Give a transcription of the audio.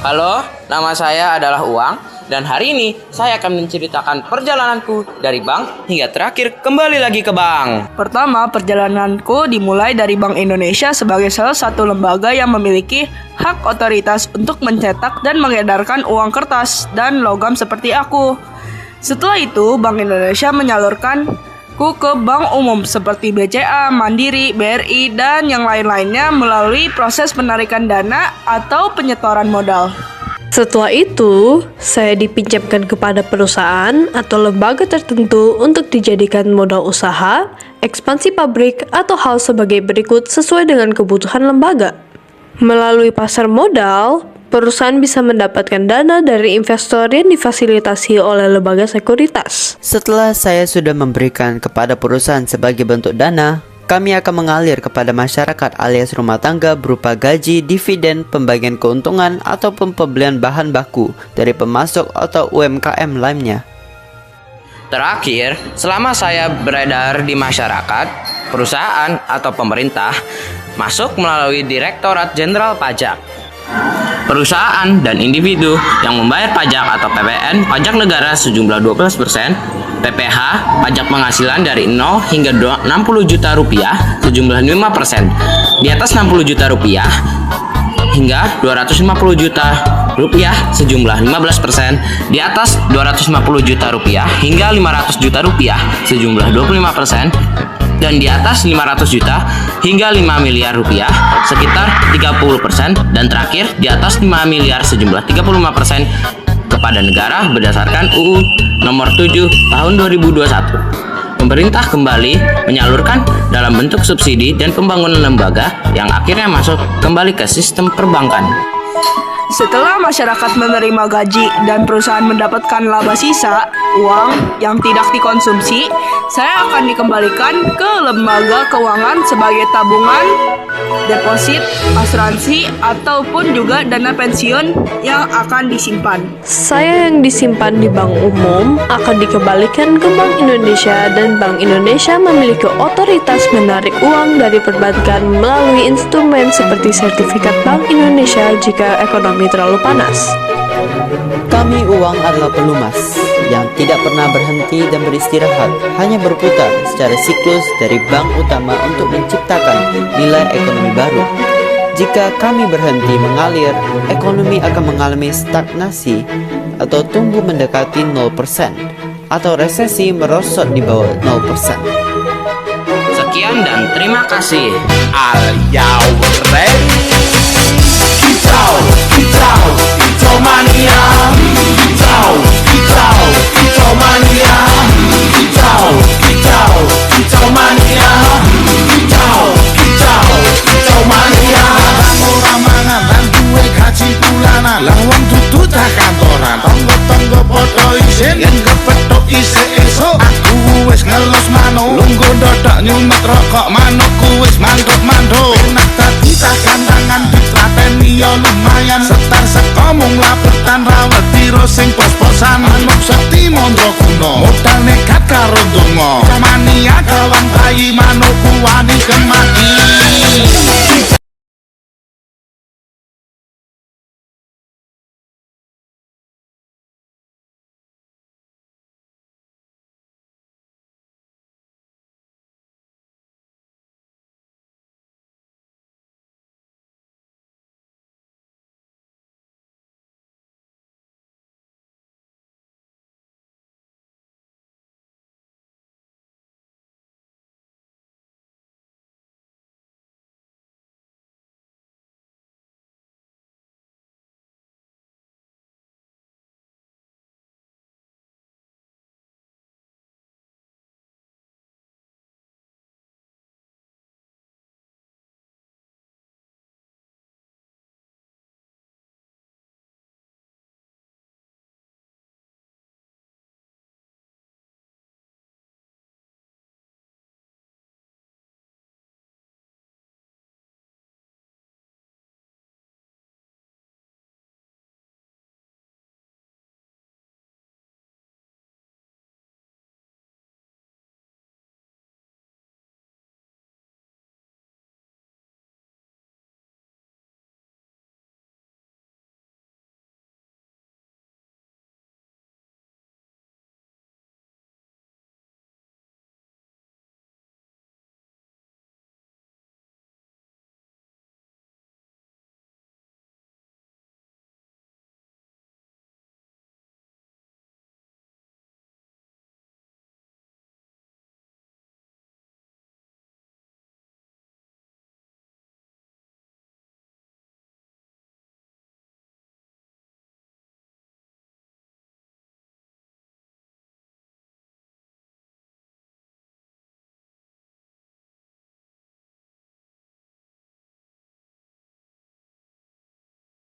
Halo, nama saya adalah Uang dan hari ini saya akan menceritakan perjalananku dari bank hingga terakhir kembali lagi ke bank. Pertama, perjalananku dimulai dari Bank Indonesia sebagai salah satu lembaga yang memiliki hak otoritas untuk mencetak dan mengedarkan uang kertas dan logam seperti aku. Setelah itu, Bank Indonesia menyalurkanku ke bank umum seperti BCA, Mandiri, BRI, dan yang lain-lainnya melalui proses penarikan dana atau penyetoran modal. Setelah itu, saya dipinjamkan kepada perusahaan atau lembaga tertentu untuk dijadikan modal usaha, ekspansi pabrik, atau hal sebagai berikut sesuai dengan kebutuhan lembaga. Melalui pasar modal, perusahaan bisa mendapatkan dana dari investor yang difasilitasi oleh lembaga sekuritas. Setelah saya sudah memberikan kepada perusahaan sebagai bentuk dana, kami akan mengalir kepada masyarakat alias rumah tangga berupa gaji, dividen, pembagian keuntungan, ataupun pembelian bahan baku dari pemasok atau UMKM lainnya. Terakhir, selama saya beredar di masyarakat, perusahaan atau pemerintah masuk melalui Direktorat Jenderal Pajak. Perusahaan dan individu yang membayar pajak atau PPN, pajak negara sejumlah 12%, PPH, pajak penghasilan dari 0 hingga 60 juta rupiah sejumlah 5%, di atas 60 juta rupiah hingga 250 juta rupiah sejumlah 15%, di atas 250 juta rupiah hingga 500 juta rupiah sejumlah 25%, dan di atas 500 juta hingga 5 miliar rupiah sekitar 30%, dan terakhir di atas 5 miliar sejumlah 35% kepada negara berdasarkan UU nomor 7 tahun 2021. Pemerintah kembali menyalurkan dalam bentuk subsidi dan pembangunan lembaga yang akhirnya masuk kembali ke sistem perbankan. Setelah masyarakat menerima gaji dan perusahaan mendapatkan laba sisa, uang yang tidak dikonsumsi, saya akan dikembalikan ke lembaga keuangan sebagai tabungan, deposit, asuransi, ataupun juga dana pensiun yang akan disimpan. Saya yang disimpan di bank umum akan dikembalikan ke Bank Indonesia, dan Bank Indonesia memiliki otoritas menarik uang dari perbankan melalui instrumen seperti sertifikat Bank Indonesia jika ekonomi terlalu panas. Kami uang adalah pelumas yang tidak pernah berhenti dan beristirahat, hanya berputar secara siklus dari bank utama untuk menciptakan nilai ekonomi baru. Jika kami berhenti mengalir, ekonomi akan mengalami stagnasi atau tumbuh mendekati 0%, atau resesi merosot di bawah 0%. Sekian dan terima kasih. Are you ready? Kicau mania. Kicau mania. Kicau mania. Kicau mania. Orang mangan lan duwe gaji bulanan, lah wong dudu cah kantoran. Tonggo-tonggo padha isin yen kepethuk isih esuk. Aku wis ngelos manuk, lungguh ndodok nyumet rokok, manukku wis manduk-manduk. Enak dadi cah kandangan ditrateni yo lumayan. Setar seko mung lapetan rawet tiro sing pos-posan. Manuk sekti mondro kuno, modal nekat karo donga. Mania kawan bayi manukku wani kemati.